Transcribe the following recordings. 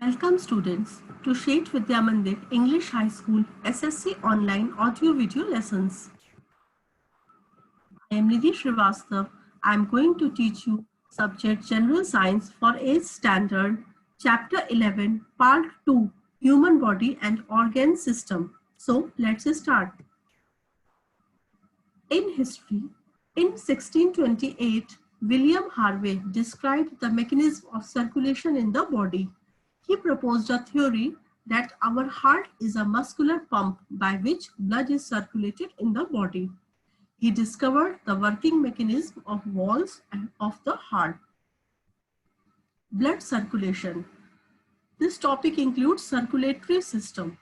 Welcome students to Shet Vidya Mandir English High School SSC online audio video lessons. I am Nidhi Srivastav. I am going to teach you subject General Science for 8th Standard, Chapter 11, Part 2, Human Body and Organ System. So let's start. In history, in 1628, William Harvey described the mechanism of circulation in the body. He proposed a theory that our heart is a muscular pump by which blood is circulated in the body. He discovered the working mechanism of walls and of the heart. Blood circulation. This topic includes circulatory system.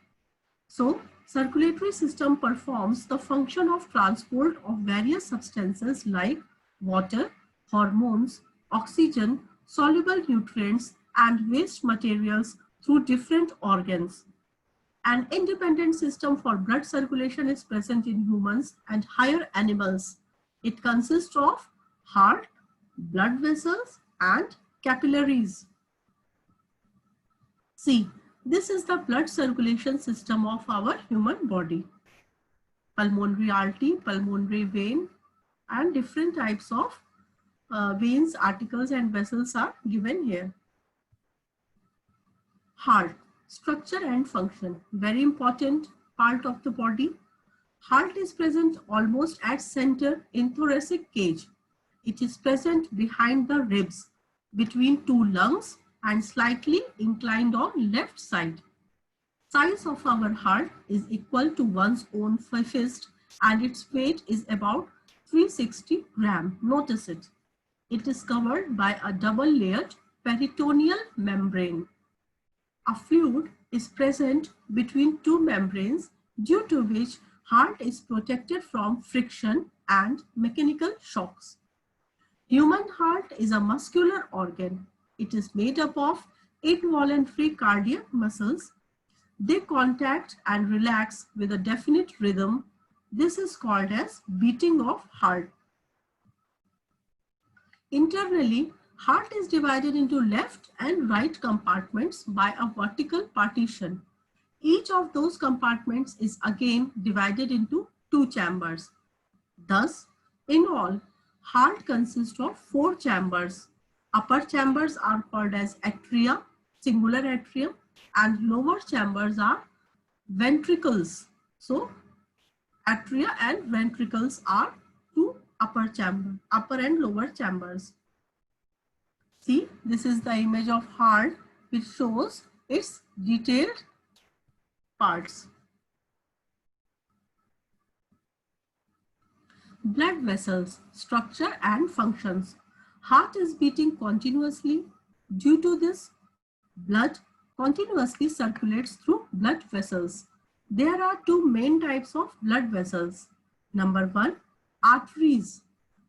So, circulatory system performs the function of transport of various substances like water, hormones, oxygen, soluble nutrients, and waste materials through different organs. An independent system for blood circulation is present in humans and higher animals. It consists of heart, blood vessels, and capillaries. See, this is the blood circulation system of our human body. Pulmonary artery, pulmonary vein, and different types of veins, articles, and vessels are given here. Heart, structure and function, very important part of the body. Heart is present almost at center in thoracic cage. It is present behind the ribs, between two lungs and slightly inclined on left side. Size of our heart is equal to one's own fist and its weight is about 360 gram. Notice it. It is covered by a double layered peritoneal membrane. A fluid is present between two membranes due to which heart is protected from friction and mechanical shocks. Human heart is a muscular organ. It is made up of involuntary cardiac muscles. They contract and relax with a definite rhythm. This is called as beating of heart. Internally, heart is divided into left and right compartments by a vertical partition. Each of those compartments is again divided into two chambers. Thus, in all, heart consists of 4 chambers. Upper chambers are called as atria, singular atrium, and lower chambers are ventricles. So, atria and ventricles are two upper and lower chambers. See, this is the image of heart which shows its detailed parts. Blood vessels, structure and functions. Heart is beating continuously. Due to this, blood continuously circulates through blood vessels. There are two main types of blood vessels. Number 1, arteries.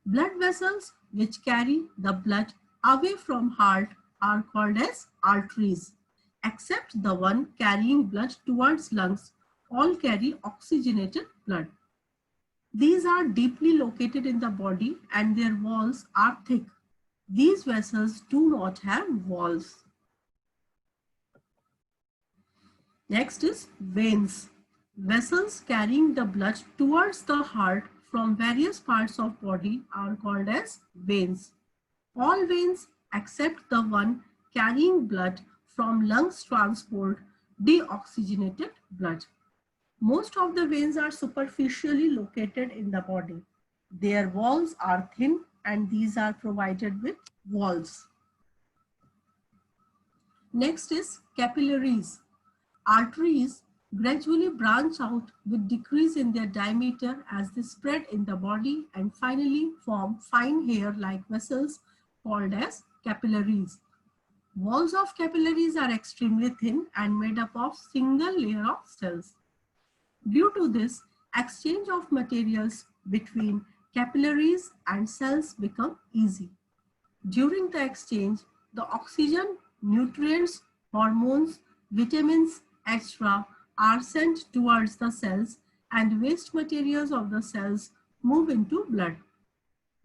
Blood vessels which carry the blood away from heart are called as arteries. Except the one carrying blood towards lungs, all carry oxygenated blood. These are deeply located in the body and their walls are thick. These vessels do not have walls. Next is veins. Vessels carrying the blood towards the heart from various parts of body are called as veins. All veins except the one carrying blood from lungs transport deoxygenated blood. Most of the veins are superficially located in the body. Their walls are thin and these are provided with walls. Next is capillaries. Arteries gradually branch out with decrease in their diameter as they spread in the body and finally form fine hair-like vessels called as capillaries. Walls of capillaries are extremely thin and made up of single layer of cells. Due to this, exchange of materials between capillaries and cells become easy. During the exchange, the oxygen, nutrients, hormones, vitamins, etc. are sent towards the cells and waste materials of the cells move into blood.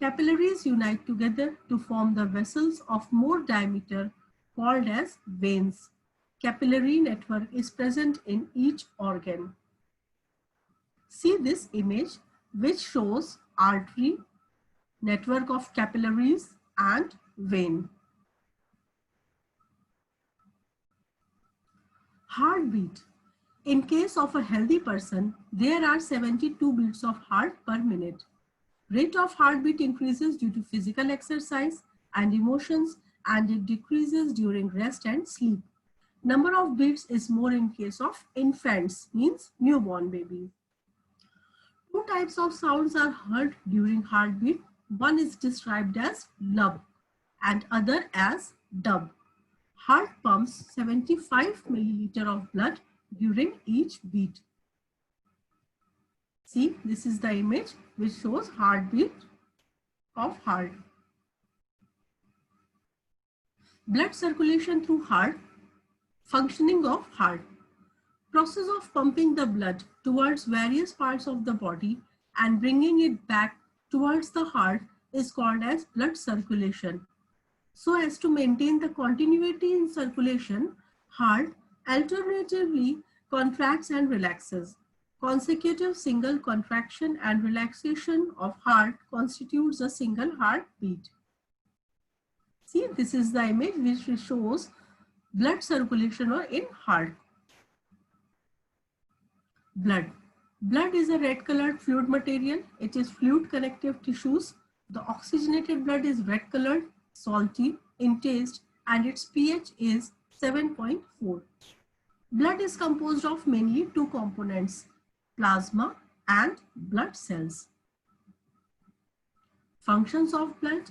Capillaries unite together to form the vessels of more diameter called as veins. capillary network is present in each organ. See this image which shows artery, network of capillaries and vein. Heartbeat. In case of a healthy person, there are 72 beats of heart per minute. Rate of heartbeat increases due to physical exercise and emotions, and it decreases during rest and sleep. Number of beats is more in case of infants, means newborn babies. Two types of sounds are heard during heartbeat. One is described as lub and other as dub. Heart pumps 75 milliliter of blood during each beat. See, this is the image which shows heartbeat of heart. Blood circulation through heart, functioning of heart. Process of pumping the blood towards various parts of the body and bringing it back towards the heart is called as blood circulation. So as to maintain the continuity in circulation, heart alternatively contracts and relaxes. Consecutive single contraction and relaxation of heart constitutes a single heartbeat. See, this is the image which shows blood circulation in heart. Blood. Blood is a red colored fluid material. It is fluid connective tissues. The oxygenated blood is red colored, salty in taste, and its pH is 7.4. Blood is composed of mainly two components, plasma and blood cells. Functions of blood: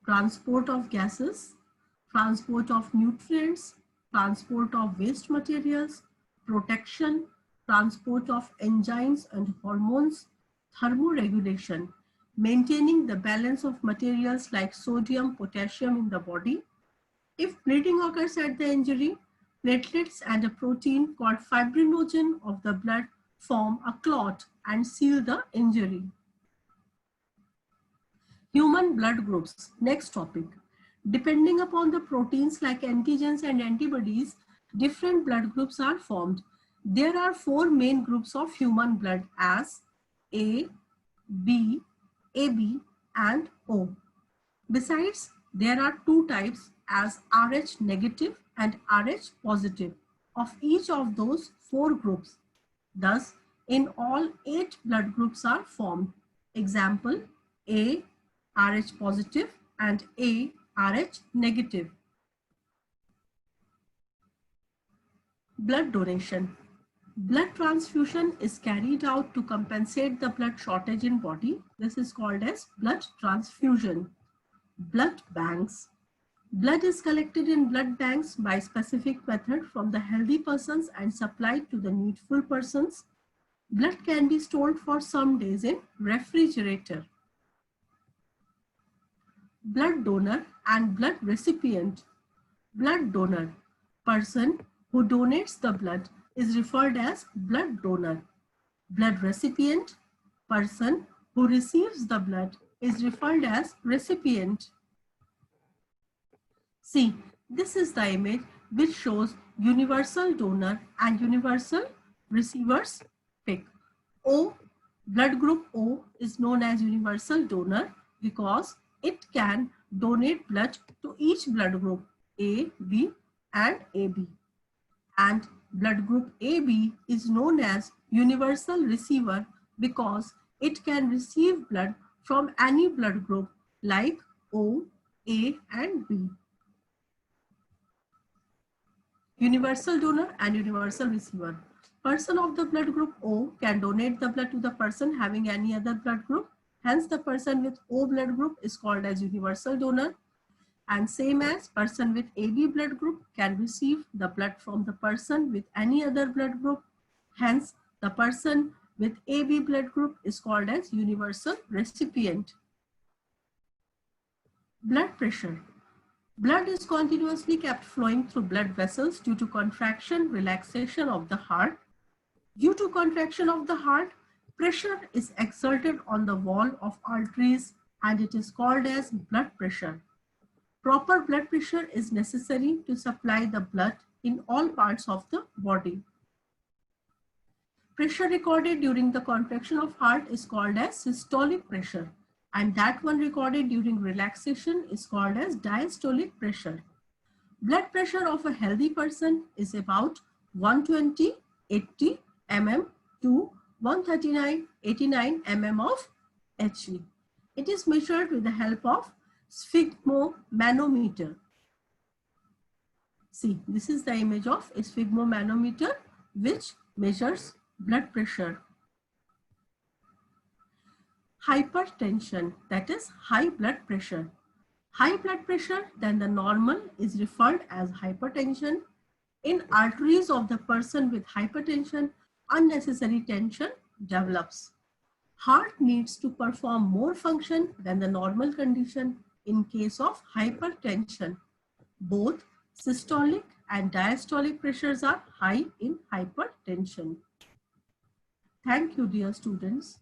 transport of gases, transport of nutrients, transport of waste materials, protection, transport of enzymes and hormones, thermoregulation, maintaining the balance of materials like sodium, potassium in the body. If bleeding occurs at the injury, platelets and a protein called fibrinogen of the blood form a clot and seal the injury. Human blood groups. Next topic. Depending upon the proteins like antigens and antibodies, different blood groups are formed. There are four main groups of human blood as A, B, AB and O. Besides, there are two types as Rh negative and Rh positive of each of those four groups. Thus, in all 8 blood groups are formed. Example, A, Rh positive and A, Rh negative. Blood donation. Blood transfusion is carried out to compensate the blood shortage in body. This is called as blood transfusion. Blood banks. Blood is collected in blood banks by specific method from the healthy persons and supplied to the needful persons. Blood can be stored for some days in refrigerator. Blood donor and blood recipient. Blood donor, person who donates the blood, is referred as blood donor. Blood recipient, person who receives the blood, is referred as recipient. See, this is the image which shows universal donor and universal receiver's pic. O, blood group O is known as universal donor because it can donate blood to each blood group A, B and AB. And blood group AB is known as universal receiver because it can receive blood from any blood group like O, A and B. Universal donor and universal receiver. Person of the blood group O can donate the blood to the person having any other blood group. Hence, the person with O blood group is called as universal donor. And same as person with AB blood group can receive the blood from the person with any other blood group. Hence, the person with AB blood group is called as universal recipient. Blood pressure. Blood is continuously kept flowing through blood vessels due to contraction, relaxation of the heart. Due to contraction of the heart, pressure is exerted on the wall of arteries and it is called as blood pressure. Proper blood pressure is necessary to supply the blood in all parts of the body. Pressure recorded during the contraction of heart is called as systolic pressure, and that one recorded during relaxation is called as diastolic pressure. Blood pressure of a healthy person is about 120/80 mm to 139/89 mm of Hg. It is measured with the help of sphygmomanometer. See, this is the image of a sphygmomanometer which measures blood pressure. Hypertension, that is high blood pressure. High blood pressure than the normal is referred as hypertension. In arteries of the person with hypertension, unnecessary tension develops. Heart needs to perform more function than the normal condition in case of hypertension. Both systolic and diastolic pressures are high in hypertension. Thank you, dear students.